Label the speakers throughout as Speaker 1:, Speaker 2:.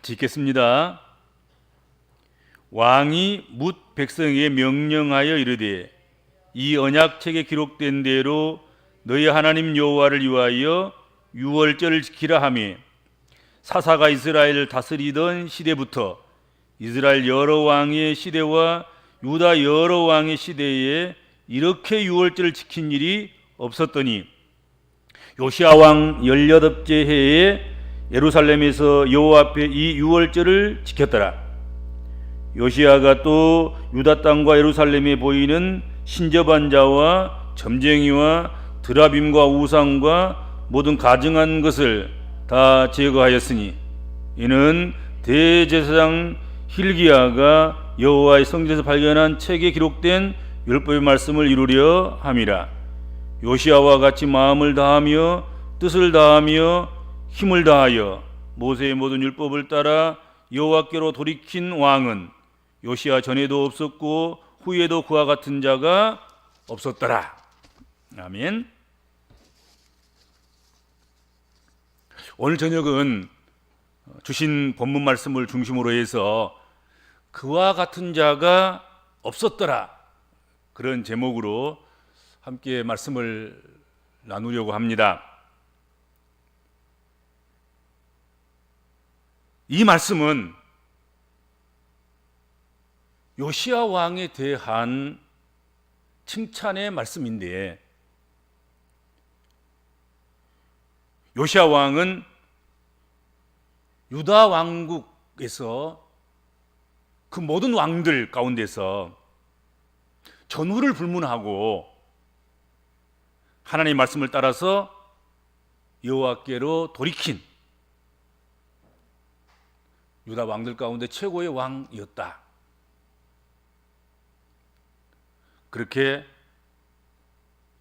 Speaker 1: 같이 읽겠습니다. 왕이 뭇 백성에게 명령하여 이르되 이 언약책에 기록된 대로 너희 하나님 여호와를 위하여 유월절을 지키라 하며 사사가 이스라엘을 다스리던 시대부터 이스라엘 여러 왕의 시대와 유다 여러 왕의 시대에 이렇게 유월절을 지킨 일이 없었더니 요시야 왕 18째 해에 예루살렘에서 여호와 앞에 이 유월절을 지켰더라. 요시야가 또 유다 땅과 예루살렘에 보이는 신접한 자와 점쟁이와 드라빔과 우상과 모든 가증한 것을 다 제거하였으니 이는 대제사장 hil기야가 여호와의 성전에서 발견한 책에 기록된 율법의 말씀을 이루려 함이라. 요시야와 같이 마음을 다하며 뜻을 다하며 힘을 다하여 모세의 모든 율법을 따라 여호와께로 돌이킨 왕은 요시야 전에도 없었고 후에도 그와 같은 자가 없었더라. 아멘. 오늘 저녁은 주신 본문 말씀을 중심으로 해서 그와 같은 자가 없었더라, 그런 제목으로 함께 말씀을 나누려고 합니다. 이 말씀은 요시야 왕에 대한 칭찬의 말씀인데, 요시야 왕은 유다 왕국에서 그 모든 왕들 가운데서 전후를 불문하고 하나님의 말씀을 따라서 여호와께로 돌이킨 유다 왕들 가운데 최고의 왕이었다. 그렇게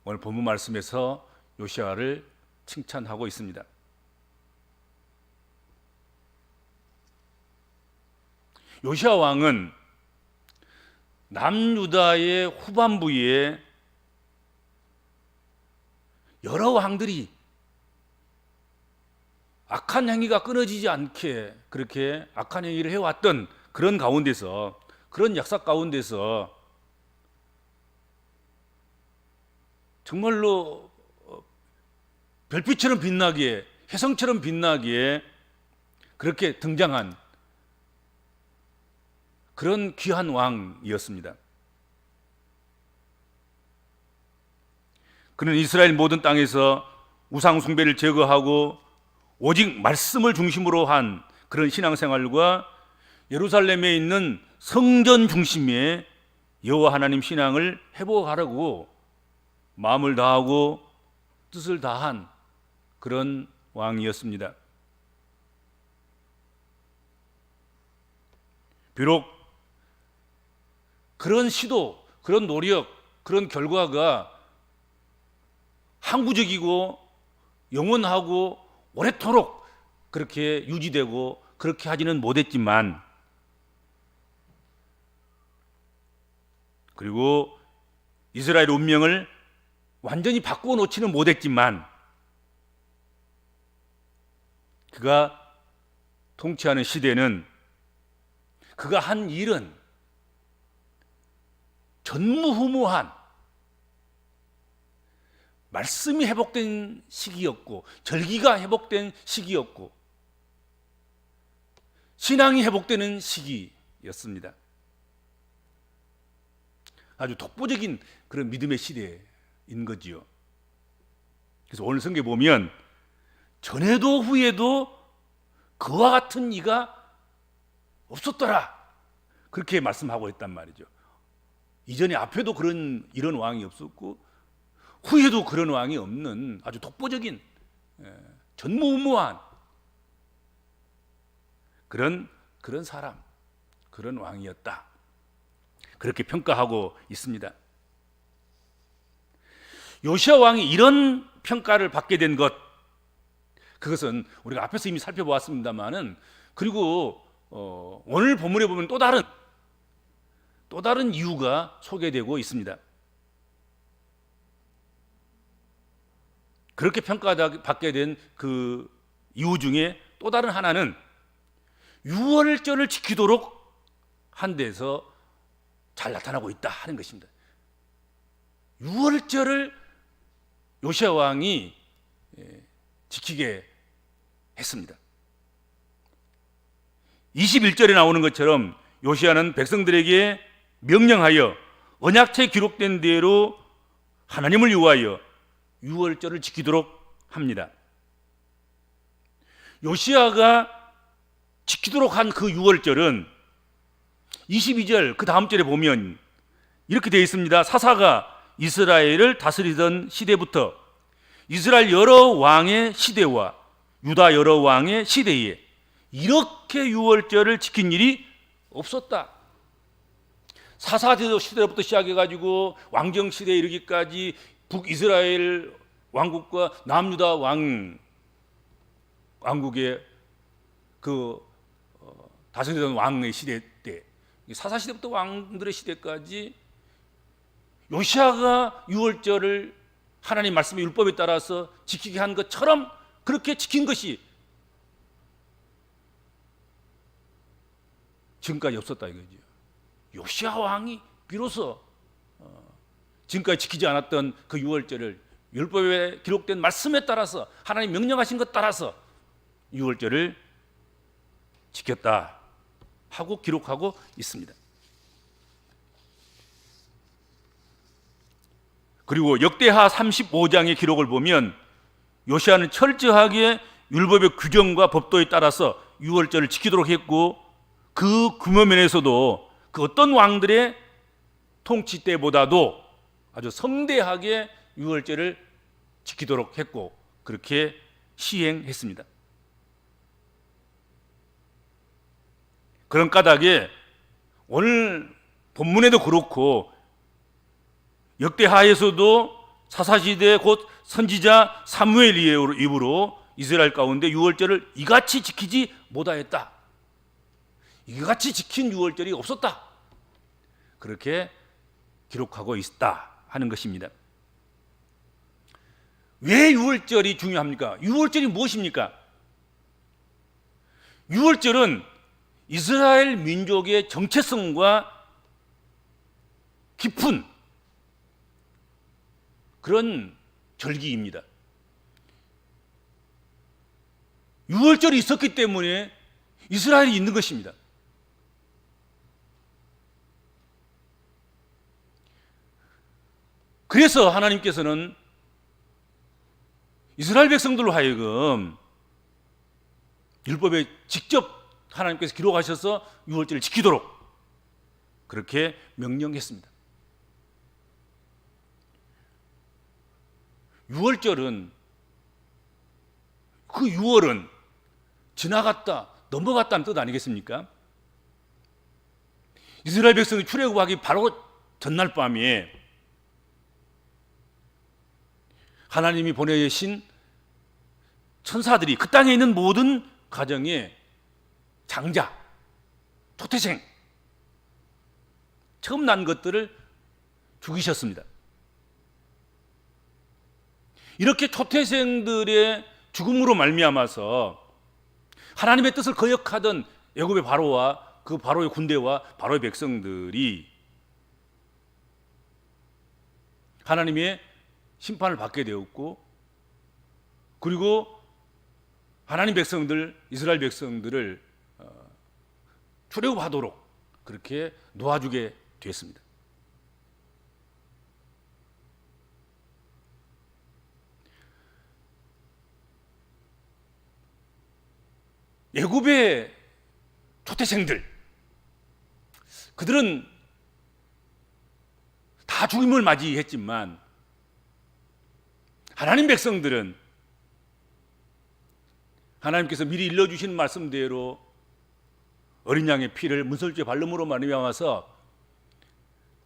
Speaker 1: 오늘 본문 말씀에서 요시야를 칭찬하고 있습니다. 요시야 왕은 남유다의 후반부에 여러 왕들이 악한 행위가 끊어지지 않게 그렇게 악한 행위를 해왔던 그런 가운데서, 그런 역사 가운데서 정말로 별빛처럼 빛나게, 혜성처럼 빛나게 그렇게 등장한 그런 귀한 왕이었습니다. 그는 이스라엘 모든 땅에서 우상 숭배를 제거하고 오직 말씀을 중심으로 한 그런 신앙생활과 예루살렘에 있는 성전 중심의 여호와 하나님 신앙을 회복하려고 마음을 다하고 뜻을 다한 그런 왕이었습니다. 비록 그런 시도, 그런 노력, 그런 결과가 항구적이고 영원하고 오래도록 그렇게 유지되고 그렇게 하지는 못했지만, 그리고 이스라엘 운명을 완전히 바꾸어 놓지는 못했지만, 그가 통치하는 시대는, 그가 한 일은 전무후무한 말씀이 회복된 시기였고, 절기가 회복된 시기였고, 신앙이 회복되는 시기였습니다. 아주 독보적인 그런 믿음의 시대인 거지요. 그래서 오늘 성경에 보면 전에도 후에도 그와 같은 이가 없었더라, 그렇게 말씀하고 있단 말이죠. 이전에 앞에도 이런 왕이 없었고 후에도 그런 왕이 없는 아주 독보적인 전무후무한 그런 사람, 그런 왕이었다, 그렇게 평가하고 있습니다. 요시야 왕이 이런 평가를 받게 된 것, 그것은 우리가 앞에서 이미 살펴보았습니다만은, 그리고 오늘 본문에 보면 또 다른 이유가 소개되고 있습니다. 그렇게 평가받게 된 그 이유 중에 또 다른 하나는 유월절을 지키도록 한 데서 잘 나타나고 있다 하는 것입니다. 유월절을 요시야 왕이 지키게 했습니다. 21절에 나오는 것처럼 요시야는 백성들에게 명령하여 언약체에 기록된 대로 하나님을 위하여 유월절을 지키도록 합니다. 요시야가 지키도록 한 그 유월절은 22절 그 다음 절에 보면 이렇게 되어 있습니다. 사사가 이스라엘을 다스리던 시대부터 이스라엘 여러 왕의 시대와 유다 여러 왕의 시대에 이렇게 유월절을 지킨 일이 없었다. 사사 시대부터 시작해가지고 왕정 시대에 이르기까지 북이스라엘 왕국과 남유다 왕국의 그 다스리던 왕의 시대 때, 사사 시대부터 왕들의 시대까지 요시야가 유월절을 하나님 말씀의 율법에 따라서 지키게 한 것처럼 그렇게 지킨 것이 지금까지 없었다 이거죠. 요시야 왕이 비로소 지금까지 지키지 않았던 그 유월절을 율법에 기록된 말씀에 따라서 하나님 명령하신 것 따라서 유월절을 지켰다 하고 기록하고 있습니다. 그리고 역대하 35장의 기록을 보면 요시야는 철저하게 율법의 규정과 법도에 따라서 유월절을 지키도록 했고, 그 규모면에서도 그 어떤 왕들의 통치 때보다도 아주 성대하게 유월절을 지키도록 했고 그렇게 시행했습니다. 그런 까닭에 오늘 본문에도 그렇고 역대하에서도 사사시대 곧 선지자 사무엘 이후로 이스라엘 가운데 유월절을 이같이 지키지 못하였다. 이같이 지킨 유월절이 없었다. 그렇게 기록하고 있다 하는 것입니다. 왜 유월절이 중요합니까? 유월절이 무엇입니까? 유월절은 이스라엘 민족의 정체성과 깊은 그런 절기입니다. 유월절이 있었기 때문에 이스라엘이 있는 것입니다. 그래서 하나님께서는 이스라엘 백성들로 하여금 율법에 직접 하나님께서 기록하셔서 유월절을 지키도록 그렇게 명령했습니다. 유월절은 그 유월은 지나갔다 넘어갔다는 뜻 아니겠습니까? 이스라엘 백성이 출애굽하기 바로 전날 밤에 하나님이 보내신 천사들이 그 땅에 있는 모든 가정에 장자, 토태생, 처음 난 것들을 죽이셨습니다. 이렇게 토태생들의 죽음으로 말미암아서 하나님의 뜻을 거역하던 애굽의 바로와 그 바로의 군대와 바로의 백성들이 하나님의 심판을 받게 되었고, 그리고 하나님 백성들, 이스라엘 백성들을 출애굽하도록 그렇게 놓아주게 됐습니다. 애굽의 초태생들, 그들은 다 죽임을 맞이했지만 하나님 백성들은 하나님께서 미리 일러주신 말씀대로 어린 양의 피를 문설주의 발름으로 말미암아서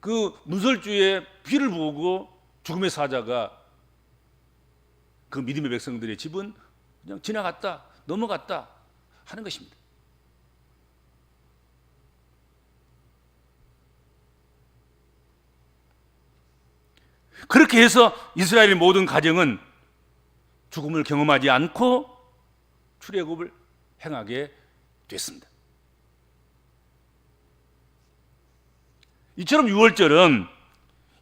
Speaker 1: 그 문설주의 피를 보고 죽음의 사자가 그 믿음의 백성들의 집은 그냥 지나갔다 넘어갔다 하는 것입니다. 그렇게 해서 이스라엘의 모든 가정은 죽음을 경험하지 않고 출애굽을 행하게 됐습니다. 이처럼 유월절은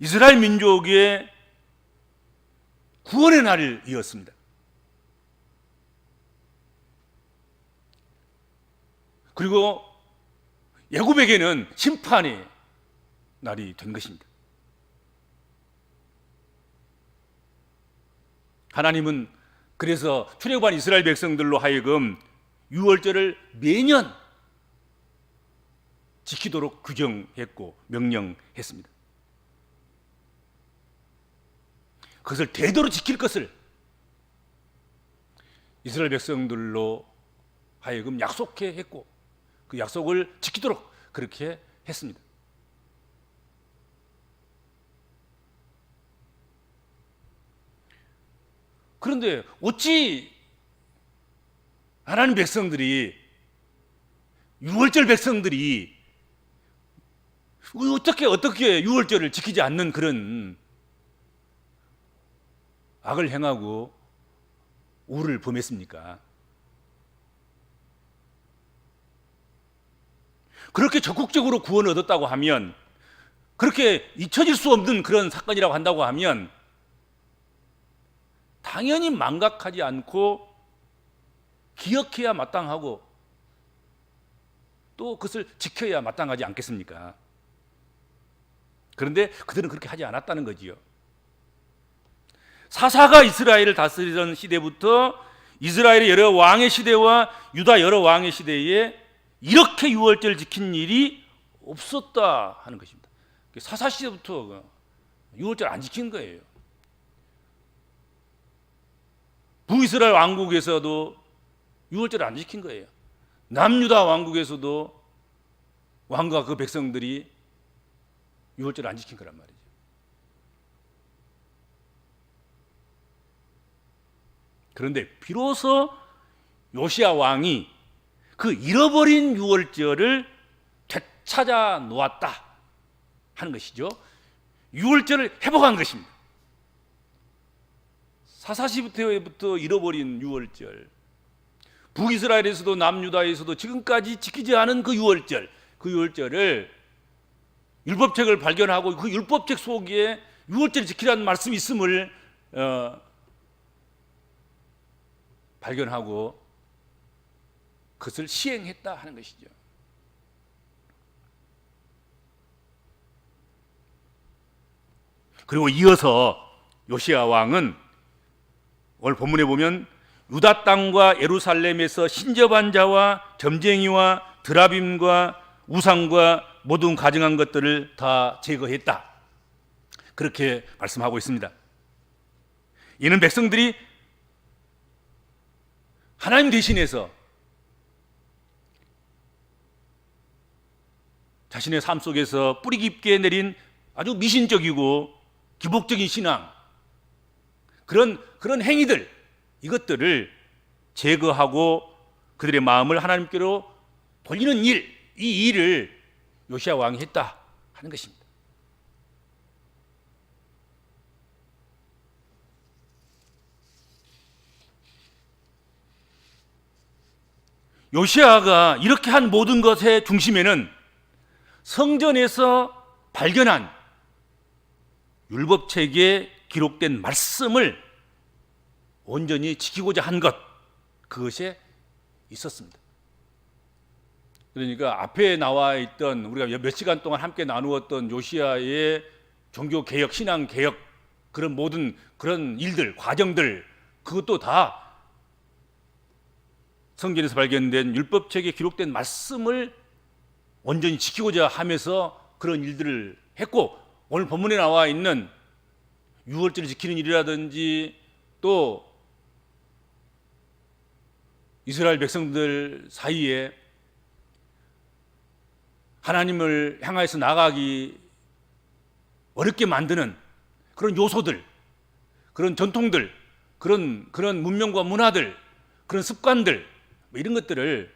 Speaker 1: 이스라엘 민족의 구원의 날이었습니다. 그리고 애굽에게는 심판의 날이 된 것입니다. 하나님은 그래서 출애굽한 이스라엘 백성들로 하여금 유월절을 매년 지키도록 규정했고 명령했습니다. 그것을 대대로 지킬 것을 이스라엘 백성들로 하여금 약속해 했고 그 약속을 지키도록 그렇게 했습니다. 그런데 어찌 하나님 백성들이 유월절 백성들이 어떻게 유월절을 지키지 않는 그런 악을 행하고 우를 범했습니까? 그렇게 적극적으로 구원을 얻었다고 하면, 그렇게 잊혀질 수 없는 그런 사건이라고 한다고 하면 당연히 망각하지 않고 기억해야 마땅하고 또 그것을 지켜야 마땅하지 않겠습니까? 그런데 그들은 그렇게 하지 않았다는 거지요. 사사가 이스라엘을 다스리던 시대부터 이스라엘의 여러 왕의 시대와 유다 여러 왕의 시대에 이렇게 유월절을 지킨 일이 없었다 하는 것입니다. 사사 시대부터 유월절 안 지킨 거예요. 북이스라엘 왕국에서도 유월절을 안 지킨 거예요. 남유다 왕국에서도 왕과 그 백성들이 유월절을 안 지킨 거란 말이죠. 그런데 비로소 요시야 왕이 그 잃어버린 유월절을 되찾아 놓았다 하는 것이죠. 유월절을 회복한 것입니다. 사사시부터 잃어버린 유월절, 북이스라엘에서도 남유다에서도 지금까지 지키지 않은 그 유월절, 그 유월절을 율법책을 발견하고 그 율법책 속에 유월절을 지키라는 말씀이 있음을 발견하고 그것을 시행했다 하는 것이죠. 그리고 이어서 요시야 왕은 오늘 본문에 보면 유다 땅과 예루살렘에서 신접한 자와 점쟁이와 드라빔과 우상과 모든 가증한 것들을 다 제거했다, 그렇게 말씀하고 있습니다. 이는 백성들이 하나님 대신해서 자신의 삶 속에서 뿌리 깊게 내린 아주 미신적이고 기복적인 신앙, 그런 행위들, 이것들을 제거하고 그들의 마음을 하나님께로 돌리는 일, 이 일을 요시야 왕이 했다 하는 것입니다. 요시야가 이렇게 한 모든 것의 중심에는 성전에서 발견한 율법책에 기록된 말씀을 온전히 지키고자 한 것, 그것에 있었습니다. 그러니까 앞에 나와 있던, 우리가 몇 시간 동안 함께 나누었던 요시야의 종교 개혁, 신앙 개혁, 그런 모든 그런 일들, 과정들, 그것도 다 성경에서 발견된 율법책에 기록된 말씀을 온전히 지키고자 하면서 그런 일들을 했고, 오늘 본문에 나와 있는 유월절을 지키는 일이라든지 또 이스라엘 백성들 사이에 하나님을 향하여서 나아가기 어렵게 만드는 그런 요소들, 그런 전통들, 그런 문명과 문화들, 그런 습관들, 이런 것들을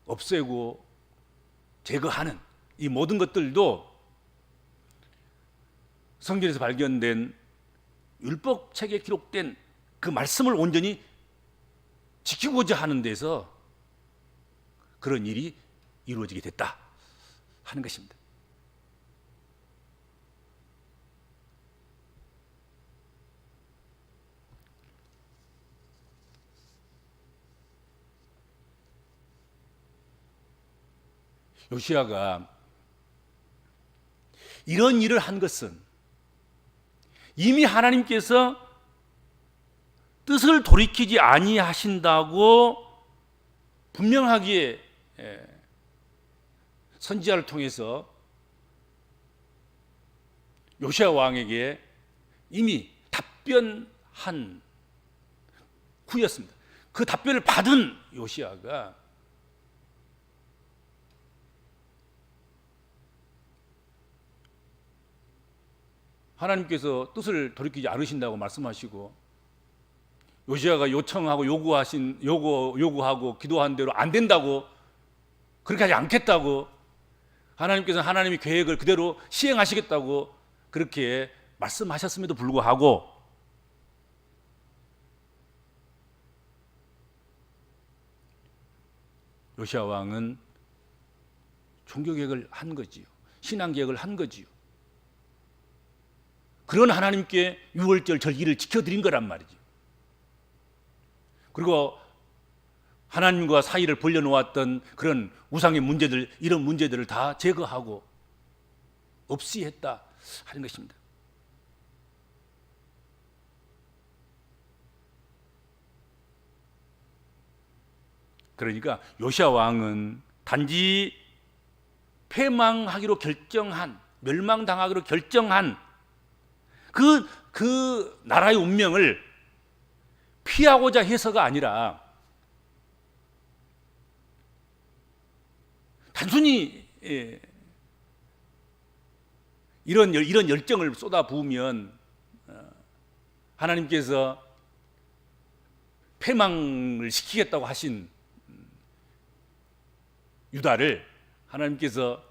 Speaker 1: 없애고 제거하는 이 모든 것들도 성경에서 발견된 율법책에 기록된 그 말씀을 온전히 지키고자 하는 데서 그런 일이 이루어지게 됐다 하는 것입니다. 요시야가 이런 일을 한 것은 이미 하나님께서 뜻을 돌이키지 아니하신다고 분명하게 선지자를 통해서 요시야 왕에게 이미 답변한 후였습니다. 그 답변을 받은 요시야가 하나님께서 뜻을 돌이키지 않으신다고 말씀하시고 요시야가 요청하고 요구하고 기도한 대로 안 된다고, 그렇게 하지 않겠다고, 하나님께서는 하나님의 계획을 그대로 시행하시겠다고 그렇게 말씀하셨음에도 불구하고 요시야 왕은 종교개혁을 한 거지요. 신앙개혁을 한 거지요. 그런 하나님께 유월절 절기를 지켜드린 거란 말이죠. 그리고 하나님과 사이를 벌려놓았던 그런 우상의 문제들, 이런 문제들을 다 제거하고 없이 했다 하는 것입니다. 그러니까 요시야 왕은 단지 패망하기로 결정한, 멸망당하기로 결정한 그 나라의 운명을 피하고자 해서가 아니라 단순히 이런 열정을 쏟아 부으면 하나님께서 패망을 시키겠다고 하신 유다를 하나님께서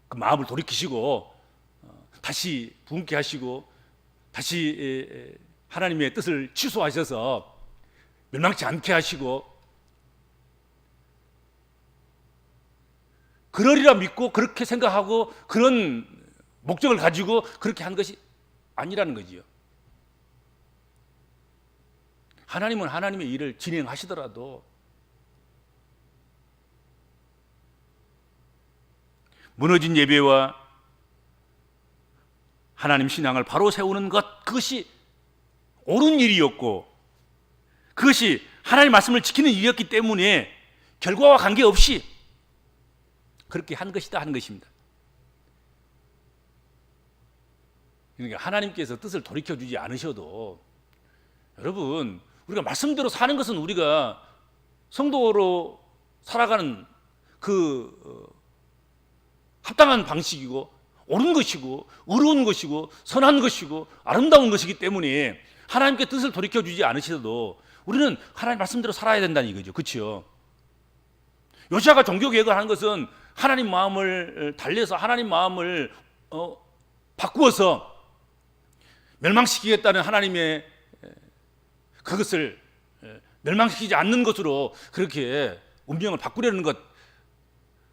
Speaker 1: 그 마음을 돌이키시고 다시 부흥케 하시고 다시 하나님의 뜻을 취소하셔서 멸망치 않게 하시고 그러리라 믿고 그렇게 생각하고 그런 목적을 가지고 그렇게 한 것이 아니라는 거지요. 하나님은 하나님의 일을 진행하시더라도 무너진 예배와 하나님 신앙을 바로 세우는 것, 그것이 옳은 일이었고 그것이 하나님 말씀을 지키는 일이었기 때문에 결과와 관계없이 그렇게 한 것이다 하는 것입니다. 그러니까 하나님께서 뜻을 돌이켜주지 않으셔도 여러분, 우리가 말씀대로 사는 것은 우리가 성도로 살아가는 그 합당한 방식이고 옳은 것이고 의로운 것이고 선한 것이고 아름다운 것이기 때문에 하나님께 뜻을 돌이켜주지 않으셔도 우리는 하나님 말씀대로 살아야 된다는 이거죠. 그렇죠? 요시야가 종교개혁을 하는 것은 하나님 마음을 달래서 하나님 마음을 바꾸어서 멸망시키겠다는 하나님의 그것을 멸망시키지 않는 것으로 그렇게 운명을 바꾸려는 것,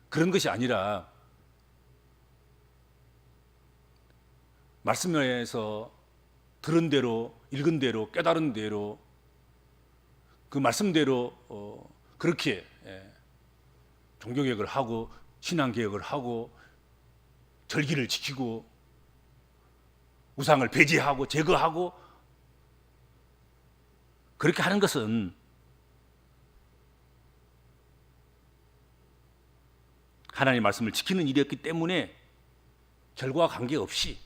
Speaker 1: 그런 것이 아니라 말씀에서 들은 대로, 읽은 대로, 깨달은 대로 그 말씀대로 그렇게 종교개혁을 하고 신앙개혁을 하고 절기를 지키고 우상을 배제하고 제거하고 그렇게 하는 것은 하나님의 말씀을 지키는 일이었기 때문에 결과와 관계없이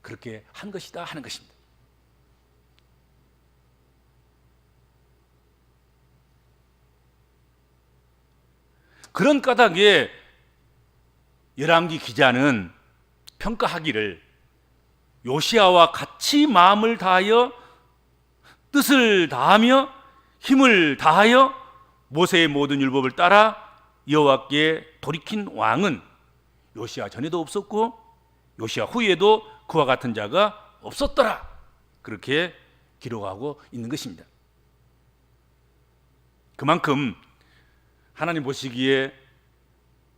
Speaker 1: 그렇게 한 것이다 하는 것입니다. 그런 까닭에 열왕기 기자는 평가하기를 요시야와 같이 마음을 다하여 뜻을 다하며 힘을 다하여 모세의 모든 율법을 따라 여호와께 돌이킨 왕은 요시야 전에도 없었고 요시야 후에도 그와 같은 자가 없었더라. 그렇게 기록하고 있는 것입니다. 그만큼 하나님 보시기에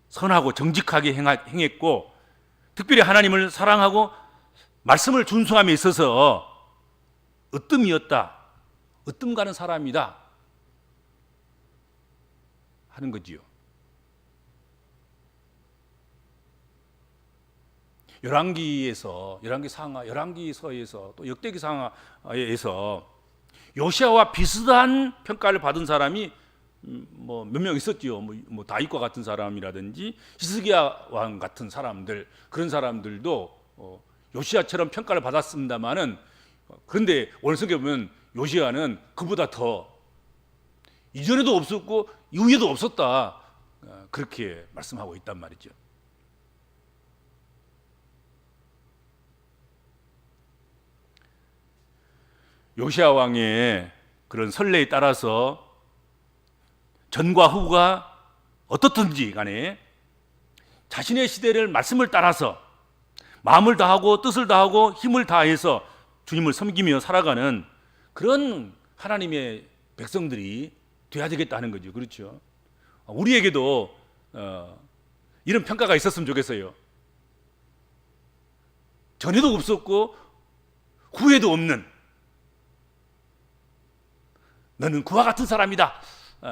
Speaker 1: 선하고 정직하게 행했고 특별히 하나님을 사랑하고 말씀을 준수함에 있어서 으뜸이었다, 으뜸 가는 사람이다 하는 거지요. 열왕기에서, 열왕기서에서 또 역대기 상하에서 요시아와 비슷한 평가를 받은 사람이 뭐 몇 명 있었지요. 뭐 다윗과 같은 사람이라든지 히스기야 왕 같은 사람들, 그런 사람들도 요시아처럼 평가를 받았습니다만은, 그런데 오늘 성경에 보면 요시아는 그보다 더 이전에도 없었고 이후에도 없었다, 그렇게 말씀하고 있단 말이죠. 요시아 왕의 그런 선례에 따라서 전과 후가 어떻든지 간에 자신의 시대를 말씀을 따라서 마음을 다하고 뜻을 다하고 힘을 다해서 주님을 섬기며 살아가는 그런 하나님의 백성들이 돼야 되겠다는 거죠. 그렇죠? 우리에게도 이런 평가가 있었으면 좋겠어요. 전에도 없었고 후에도 없는, 너는 그와 같은 사람이다,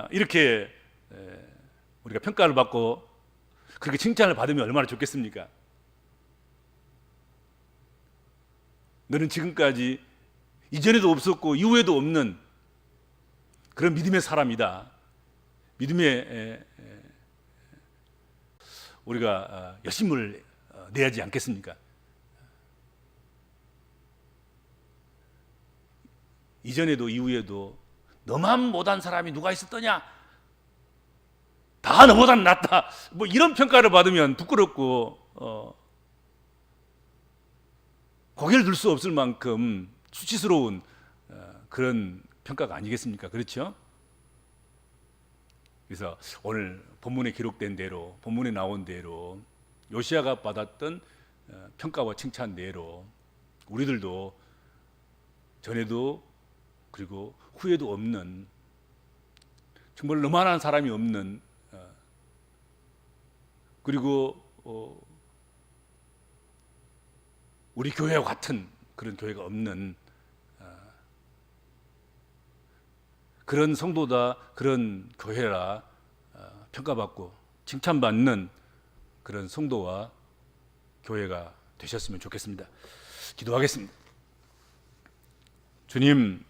Speaker 1: 이렇게 우리가 평가를 받고 그렇게 칭찬을 받으면 얼마나 좋겠습니까? 너는 지금까지 이전에도 없었고 이후에도 없는 그런 믿음의 사람이다. 믿음의 우리가 열심을 내야지 않겠습니까? 이전에도 이후에도 너만 못한 사람이 누가 있었더냐? 다 너보다 낫다. 뭐 이런 평가를 받으면 부끄럽고 고개를 들 수 없을 만큼 수치스러운 그런 평가가 아니겠습니까? 그렇죠? 그래서 오늘 본문에 기록된 대로, 본문에 나온 대로 요시아가 받았던 평가와 칭찬대로 우리들도 전에도 그리고 후에도 없는, 정말 너만한 사람이 없는, 그리고 우리 교회와 같은 그런 교회가 없는 그런 성도다, 그런 교회라 평가받고 칭찬받는 그런 성도와 교회가 되셨으면 좋겠습니다. 기도하겠습니다. 주님,